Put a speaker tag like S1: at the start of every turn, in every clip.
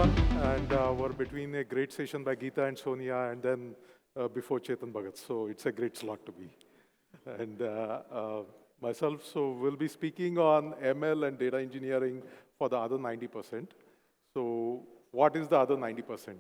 S1: everyone. And we're between a great session by Geeta and Sonia, and then before Chetan Bhagat. So it's a great slot to be. And myself, so we'll be speaking on ML and data engineering for the other 90%. So what is the other 90%?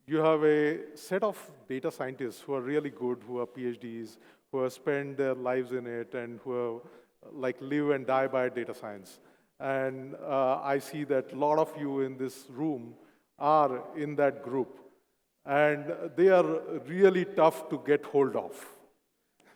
S1: You have a set of data scientists who are really good, who are PhDs, who have spent their lives in it, and who have, live and die by data science. And I see that a lot of you in this room are in that group. And they are really tough to get hold of.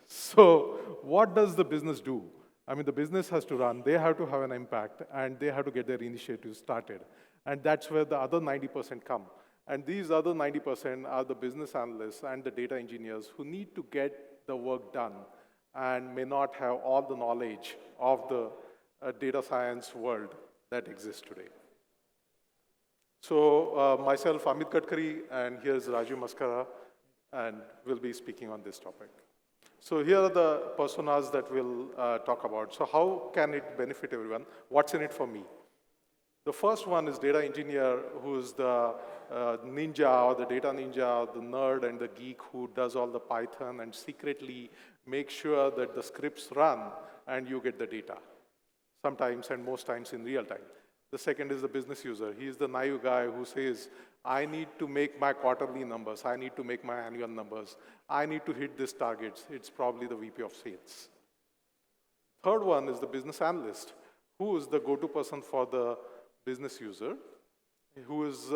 S1: So what does the business do? I mean, the business has to run. They have to have an impact, and they have to get their initiatives started. And that's where the other 90% come. And these other 90% are the business analysts and the data engineers who need to get the work done and may not have all the knowledge of the data science world that exists today. So myself, Amit Gadkari, and here's Rajiv Maskara, and we'll be speaking on this topic. So here are the personas that we'll talk about. So how can it benefit everyone? What's in it for me? The first one is data engineer, who's the ninja or the data ninja, the nerd and the geek who does all the Python and secretly makes sure that the scripts run and you get the data. Sometimes and most times in real time. The second is the business user. He's the naive guy who says, I need to make my quarterly numbers. I need to make my annual numbers. I need to hit these targets. It's probably the VP of sales. Third one is the business analyst, who is the go-to person for the business user, who is,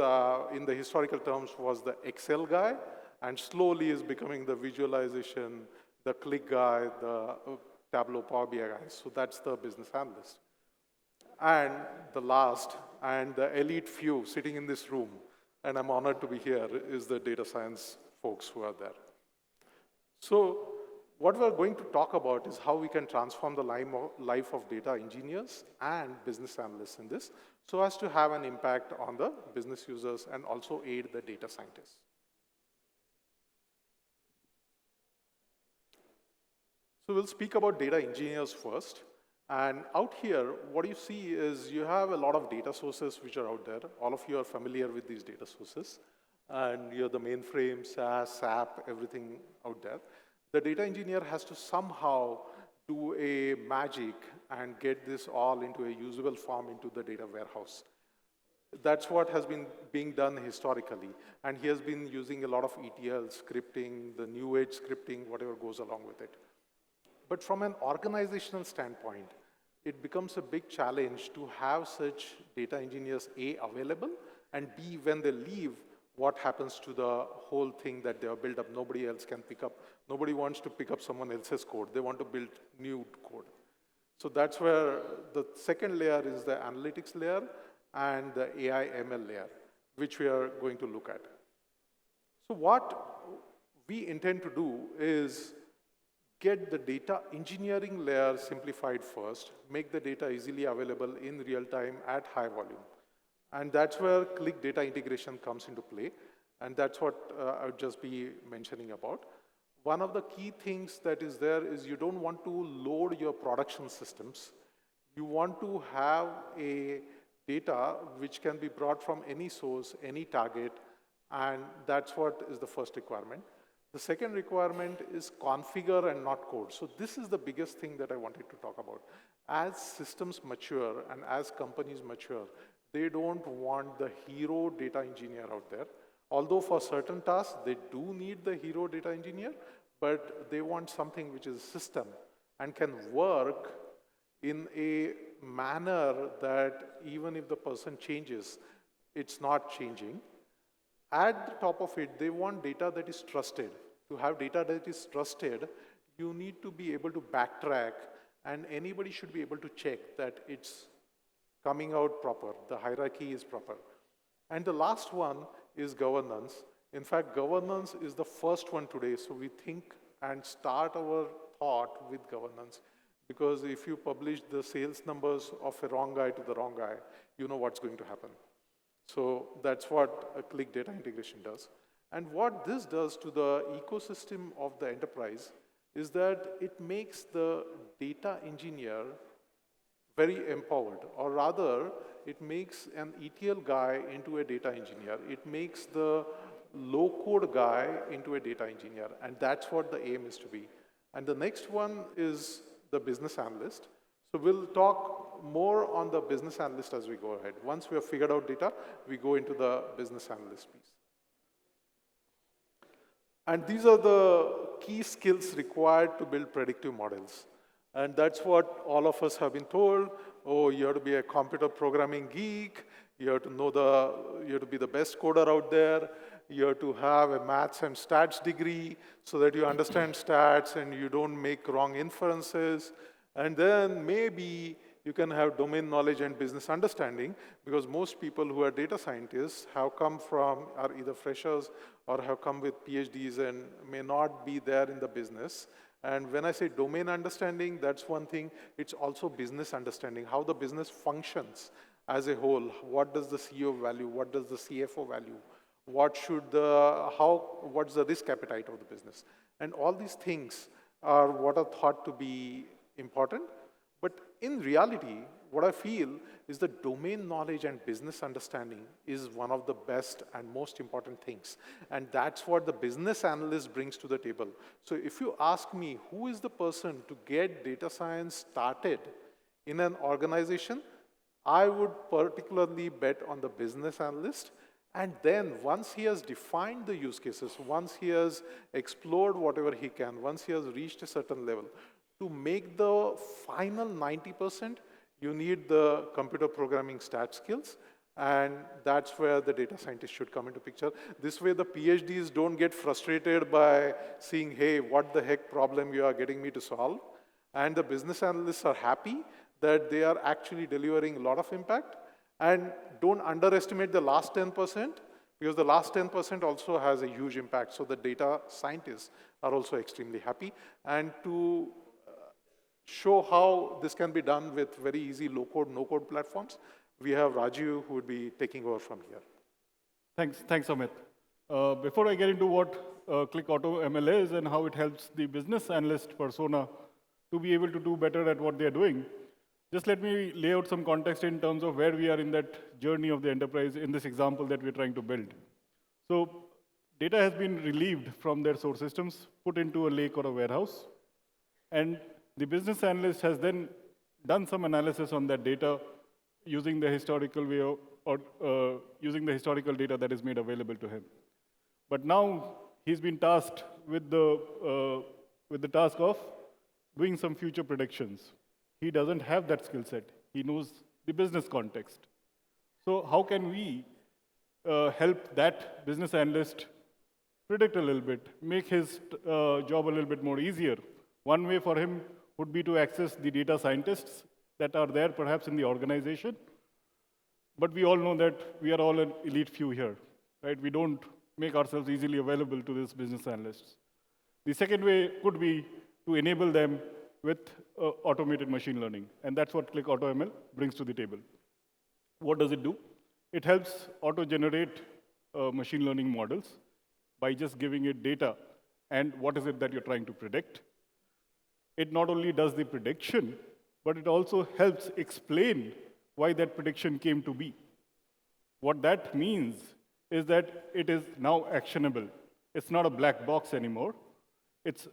S1: in the historical terms, was the Excel guy, and slowly is becoming the visualization, the Qlik guy, the Tableau Power BI guy. So that's the business analyst. And the last, and the elite few sitting in this room, and I'm honored to be here, is the data science folks who are there. So what we're going to talk about is how we can transform the life of data engineers and business analysts in this, so as to have an impact on the business users and also aid the data scientists. So we'll speak about data engineers first. And out here, what you see is you have a lot of data sources which are out there. All of you are familiar with these data sources. And you're the mainframe, SAS, SAP, everything out there. The data engineer has to somehow do a magic and get this all into a usable form into the data warehouse. That's what has been being done historically. And he has been using a lot of ETL scripting, the new age scripting, whatever goes along with it. But from an organizational standpoint, it becomes a big challenge to have such data engineers, A, available, and B, when they leave, what happens to the whole thing that they have built up. Nobody else can pick up. Nobody wants to pick up someone else's code. They want to build new code. So that's where the second layer is the analytics layer and the AI ML layer, which we are going to look at. So what we intend to do is get the data engineering layer simplified first, make the data easily available in real time at high volume. And that's where Qlik Data Integration comes into play. And that's what I would just be mentioning about. One of the key things that is there is you don't want to load your production systems. You want to have a data which can be brought from any source, any target, and that's what is the first requirement. The second requirement is configure and not code. So this is the biggest thing that I wanted to talk about. As systems mature and as companies mature, they don't want the hero data engineer out there. Although for certain tasks, they do need the hero data engineer, but they want something which is a system and can work in a manner that even if the person changes, it's not changing. At the top of it, they want data that is trusted. To have data that is trusted, you need to be able to backtrack, and anybody should be able to check that it's coming out proper, the hierarchy is proper. And the last one is governance. In fact, governance is the first one today, so we think and start our thought with governance. Because if you publish the sales numbers of a wrong guy to the wrong guy, you know what's going to happen. So that's what a Qlik Data Integration does. And what this does to the ecosystem of the enterprise is that it makes the data engineer very empowered, or rather, it makes an ETL guy into a data engineer. It makes the low-code guy into a data engineer, and that's what the aim is to be. And the next one is the business analyst. So we'll talk more on the business analyst as we go ahead. Once we have figured out data, we go into the business analyst piece. And these are the key skills required to build predictive models. And that's what all of us have been told. Oh, you have to be a computer programming geek. You have to know you have to be the best coder out there. You have to have a maths and stats degree so that you understand stats and you don't make wrong inferences. And then maybe you can have domain knowledge and business understanding, because most people who are data scientists are either freshers or have come with PhDs and may not be there in the business. And when I say domain understanding, that's one thing. It's also business understanding, how the business functions as a whole. What does the CEO value? What does the CFO value? What's the risk appetite of the business? And all these things are what are thought to be important. But in reality, what I feel is that domain knowledge and business understanding is one of the best and most important things. And that's what the business analyst brings to the table. So if you ask me, who is the person to get data science started in an organization, I would particularly bet on the business analyst. And then once he has defined the use cases, once he has explored whatever he can, once he has reached a certain level, to make the final 90%, you need the computer programming stat skills, and that's where the data scientist should come into picture. This way, the PhDs don't get frustrated by seeing, hey, what the heck problem you are getting me to solve? And the business analysts are happy that they are actually delivering a lot of impact. And don't underestimate the last 10%, because the last 10% also has a huge impact. So the data scientists are also extremely happy. And to show how this can be done with very easy low-code, no-code platforms, we have Rajiv, who would be taking over from here.
S2: Thanks, Amit. Before I get into what Qlik AutoML is and how it helps the business analyst persona to be able to do better at what they're doing, just let me lay out some context in terms of where we are in that journey of the enterprise in this example that we're trying to build. So data has been relieved from their source systems, put into a lake or a warehouse, and the business analyst has then done some analysis on that data using the historical way using the historical data that is made available to him. But now he's been tasked with the task of doing some future predictions. He doesn't have that skill set. He knows the business context. So how can we help that business analyst predict a little bit, make his job a little bit more easier? One way for him would be to access the data scientists that are there perhaps in the organization. But we all know that we are all an elite few here, right? We don't make ourselves easily available to these business analysts. The second way could be to enable them with automated machine learning. And that's what Qlik AutoML brings to the table. What does it do? It helps auto-generate machine learning models by just giving it data and what is it that you're trying to predict. It not only does the prediction, but it also helps explain why that prediction came to be. What that means is that it is now actionable. It's not a black box anymore. It's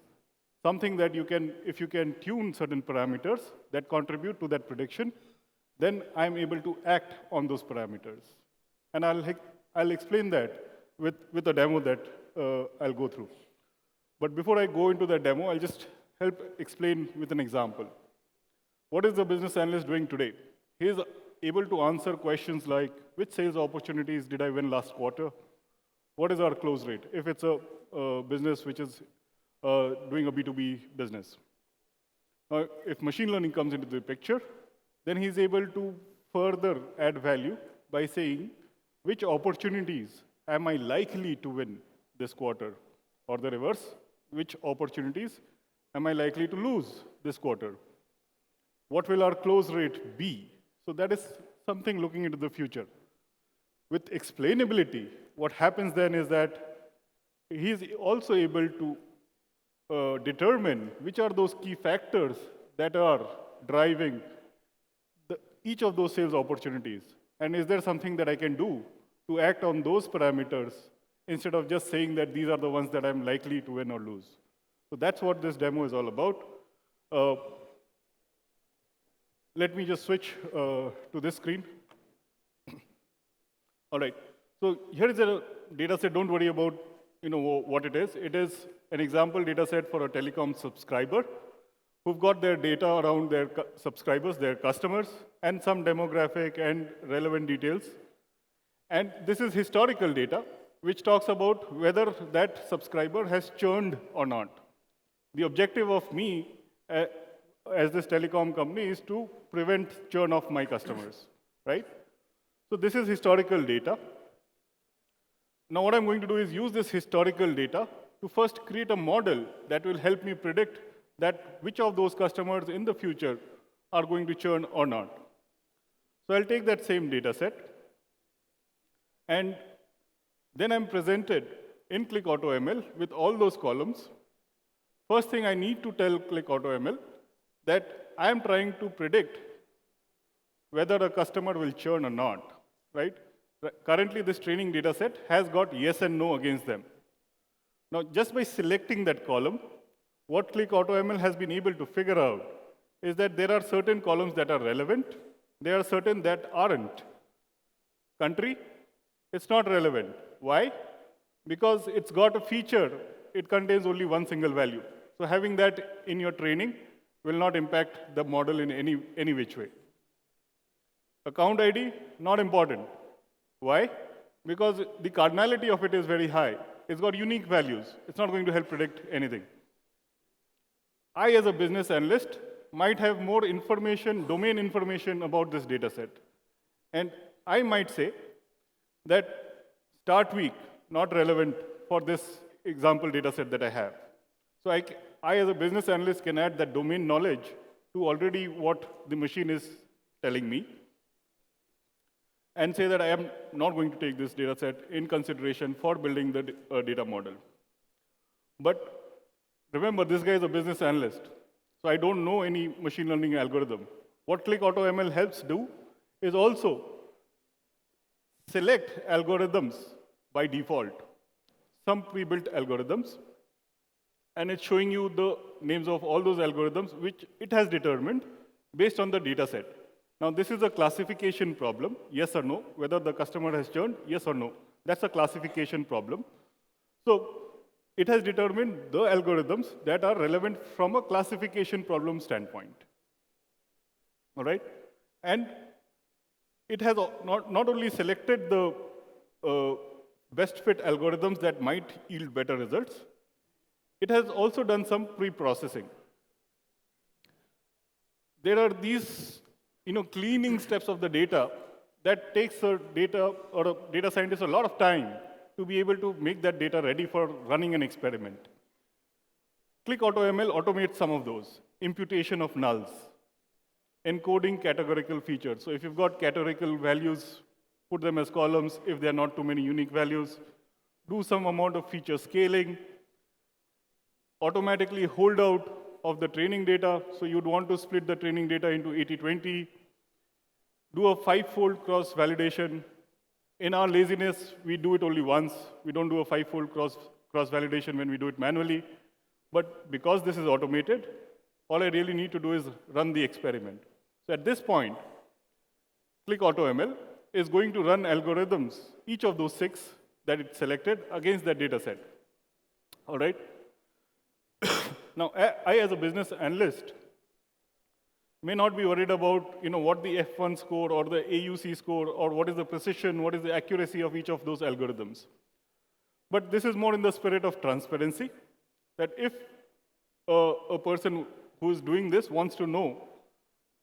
S2: something that you can, if you can tune certain parameters that contribute to that prediction, then I'm able to act on those parameters. And I'll explain that with a demo that I'll go through. But before I go into the demo, I'll just help explain with an example. What is the business analyst doing today? He is able to answer questions like, which sales opportunities did I win last quarter? What is our close rate? If it's a business which is doing a B2B business. Now, if machine learning comes into the picture, then he's able to further add value by saying, which opportunities am I likely to win this quarter? Or the reverse, which opportunities am I likely to lose this quarter? What will our close rate be? So that is something looking into the future. With explainability, what happens then is that he's also able to determine which are those key factors that are driving each of those sales opportunities? And is there something that I can do to act on those parameters instead of just saying that these are the ones that I'm likely to win or lose? So that's what this demo is all about. Let me just switch to this screen. All right. So here is a data set. Don't worry about what it is. It is an example data set for a telecom subscriber who've got their data around their subscribers, their customers, and some demographic and relevant details. And this is historical data, which talks about whether that subscriber has churned or not. The objective of me as this telecom company is to prevent churn of my customers, right? So this is historical data. Now what I'm going to do is use this historical data to first create a model that will help me predict that which of those customers in the future are going to churn or not. So I'll take that same data set, and then I'm presented in Qlik AutoML with all those columns. First thing I need to tell Qlik AutoML that I am trying to predict whether a customer will churn or not, right? Currently, this training data set has got yes and no against them. Now, just by selecting that column, what Qlik AutoML has been able to figure out is that there are certain columns that are relevant, there are certain that aren't. Country, it's not relevant. Why? Because it's got a feature, it contains only one single value. So having that in your training will not impact the model in any which way. Account ID, not important. Why? Because the cardinality of it is very high. It's got unique values. It's not going to help predict anything. I, as a business analyst, might have more information, domain information about this data set. And I might say that start week, not relevant for this example data set that I have. So I, as a business analyst, can add that domain knowledge to already what the machine is telling me and say that I am not going to take this data set in consideration for building the data model. But remember, this guy is a business analyst, so I don't know any machine learning algorithm. What Qlik AutoML helps do is also select algorithms by default, some pre-built algorithms, and it's showing you the names of all those algorithms which it has determined based on the data set. Now, this is a classification problem, yes or no, whether the customer has churned, yes or no. That's a classification problem. So it has determined the algorithms that are relevant from a classification problem standpoint. All right? And it has not only selected the best fit algorithms that might yield better results, it has also done some pre-processing. There are these cleaning steps of the data that takes a data scientist a lot of time to be able to make that data ready for running an experiment. Qlik AutoML automates some of those. Imputation of nulls, encoding categorical features. So if you've got categorical values, put them as columns if there are not too many unique values. Do some amount of feature scaling. Automatically hold out of the training data. So you'd want to split the training data into 80-20. Do a 5-fold cross-validation. In our laziness, we do it only once. We don't do a 5-fold cross-validation when we do it manually. But because this is automated, all I really need to do is run the experiment. So at this point, Qlik AutoML is going to run algorithms, each of those 6 that it selected, against that data set. All right? Now, I, as a business analyst, may not be worried about what the F1 score or the AUC score or what is the precision, what is the accuracy of each of those algorithms. But this is more in the spirit of transparency, that if a person who is doing this wants to know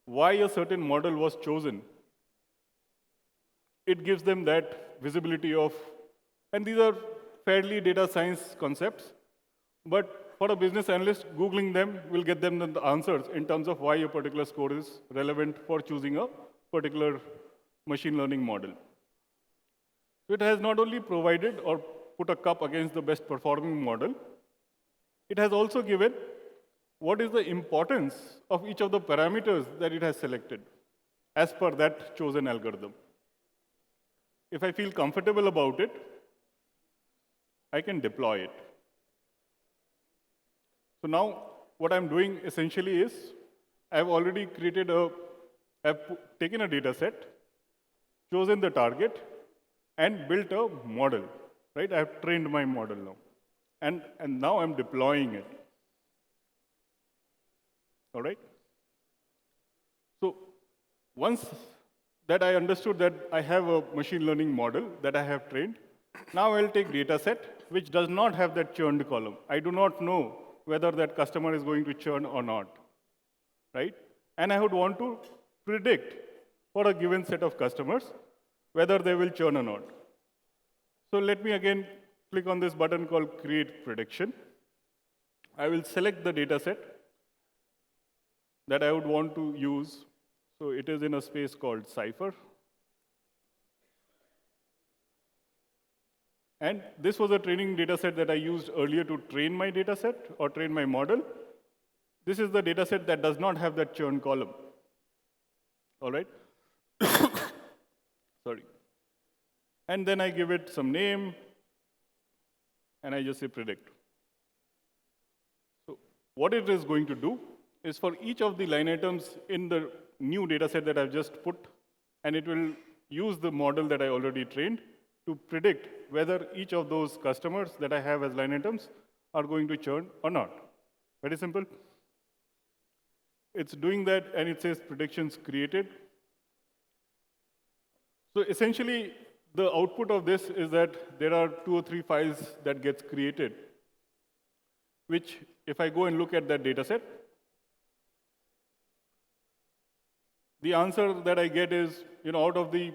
S2: why a certain model was chosen, it gives them that visibility of, and these are fairly data science concepts, but for a business analyst, Googling them will get them the answers in terms of why a particular score is relevant for choosing a particular machine learning model. So it has not only provided or put a cup against the best performing model, it has also given what is the importance of each of the parameters that it has selected. as per that chosen algorithm. If I feel comfortable about it, I can deploy it. So now what I'm doing essentially is I've already taken a data set, chosen the target, and built a model, right? I've trained my model now. And now I'm deploying it. All right? So once that I understood that I have a machine learning model that I have trained, now I'll take data set which does not have that churned column. I do not know whether that customer is going to churn or not, right? And I would want to predict for a given set of customers whether they will churn or not. So let me again click on this button called Create Prediction. I will select the data set that I would want to use. So it is in a space called Cypher. And this was a training data set that I used earlier to train my data set or train my model. This is the data set that does not have that churn column. All right? Sorry. And then I give it some name, and I just say predict. So what it is going to do is for each of the line items in the new data set that I've just put, and it will use the model that I already trained to predict whether each of those customers that I have as line items are going to churn or not. Very simple. It's doing that, and it says predictions created. So essentially, the output of this is that there are 2 or 3 files that gets created, which if I go and look at that data set, the answer that I get is, out of the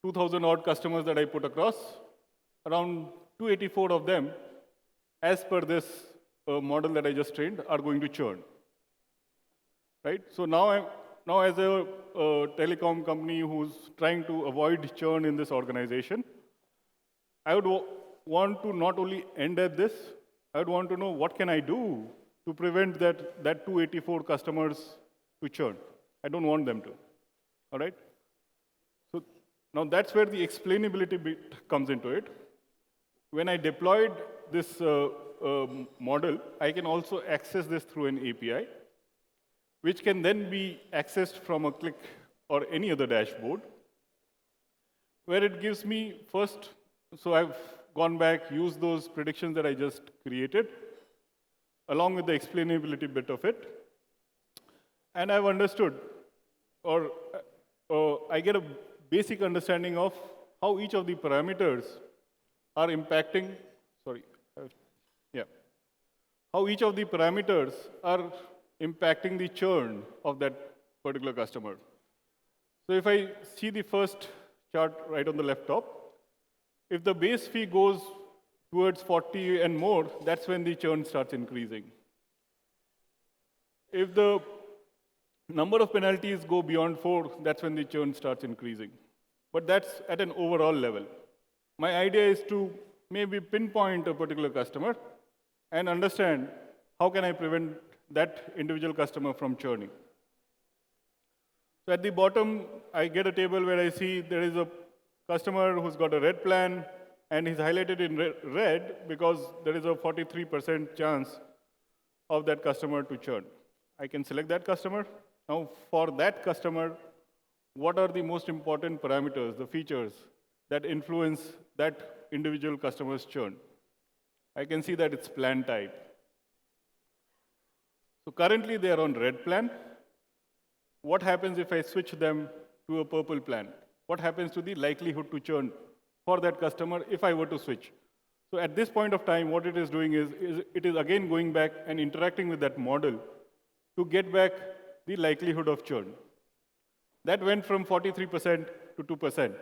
S2: 2,000 odd customers that I put across, around 284 of them, as per this model that I just trained, are going to churn. Right? So now as a telecom company who's trying to avoid churn in this organization, I would want to not only end at this, I would want to know what can I do to prevent that 284 customers to churn. I don't want them to. All right? So now that's where the explainability bit comes into it. When I deployed this model, I can also access this through an API, which can then be accessed from a Qlik or any other dashboard, where it gives me first, so I've gone back, used those predictions that I just created, along with the explainability bit of it, and I've understood, or I get a basic understanding of how each of the parameters are impacting, how each of the parameters are impacting the churn of that particular customer. So if I see the first chart right on the left top, if the base fee goes towards 40 and more, that's when the churn starts increasing. If the number of penalties go beyond 4, that's when the churn starts increasing. But that's at an overall level. My idea is to maybe pinpoint a particular customer and understand how can I prevent that individual customer from churning. So at the bottom, I get a table where I see there is a customer who's got a red plan, and he's highlighted in red because there is a 43% chance of that customer to churn. I can select that customer. Now, for that customer, what are the most important parameters, the features that influence that individual customer's churn? I can see that it's plan type. So currently, they are on red plan. What happens if I switch them to a purple plan? What happens to the likelihood to churn for that customer if I were to switch? So at this point of time, what it is doing is it is again going back and interacting with that model to get back the likelihood of churn. That went from 43% to 2%.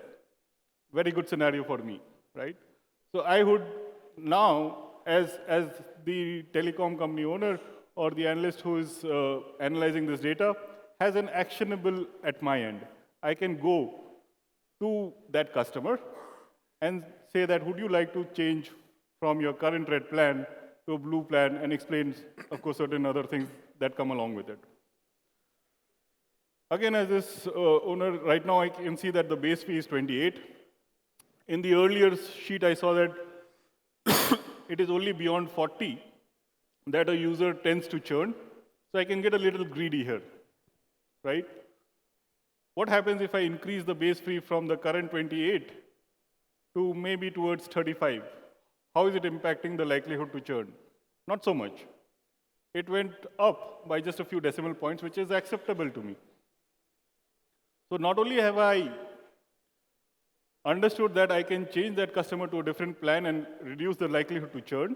S2: Very good scenario for me, right? So I would now, as the telecom company owner or the analyst who is analyzing this data, has an actionable at my end. I can go to that customer and say that, would you like to change from your current red plan to a blue plan, and explain, of course, certain other things that come along with it. Again, as this owner, right now I can see that the base fee is 28. In the earlier sheet, I saw that it is only beyond 40 that a user tends to churn. So I can get a little greedy here, right? What happens if I increase the base fee from the current 28 to maybe towards 35? How is it impacting the likelihood to churn? Not so much. It went up by just a few decimal points, which is acceptable to me. So not only have I understood that I can change that customer to a different plan and reduce the likelihood to churn,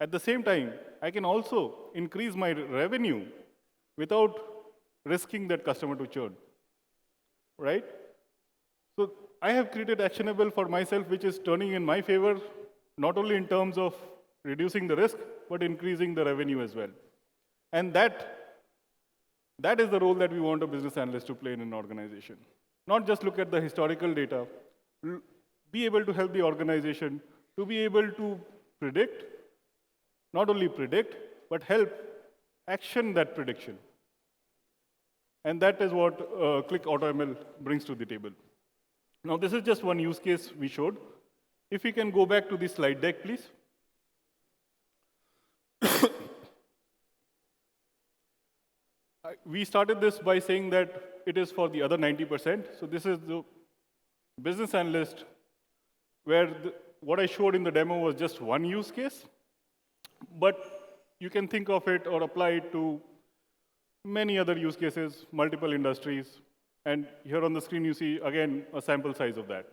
S2: at the same time, I can also increase my revenue without risking that customer to churn, right? So I have created actionable for myself, which is turning in my favor, not only in terms of reducing the risk, but increasing the revenue as well. And that is the role that we want a business analyst to play in an organization. Not just look at the historical data, be able to help the organization to be able to predict, not only predict, but help action that prediction. And that is what Qlik AutoML brings to the table. Now, this is just one use case we showed. If we can go back to the slide deck, please. We started this by saying that it is for the other 90%. So this is the business analyst, where what I showed in the demo was just one use case. But you can think of it or apply it to many other use cases, multiple industries. And here on the screen, you see, again, a sample size of that.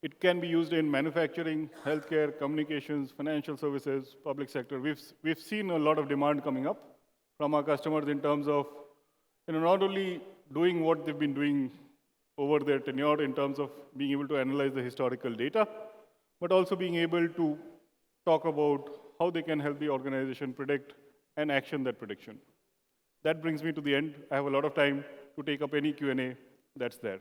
S2: It can be used in manufacturing, healthcare, communications, financial services, public sector. We've seen a lot of demand coming up from our customers in terms of not only doing what they've been doing over their tenure in terms of being able to analyze the historical data, but also being able to talk about how they can help the organization predict and action that prediction. That brings me to the end. I have a lot of time to take up any Q&A that's there.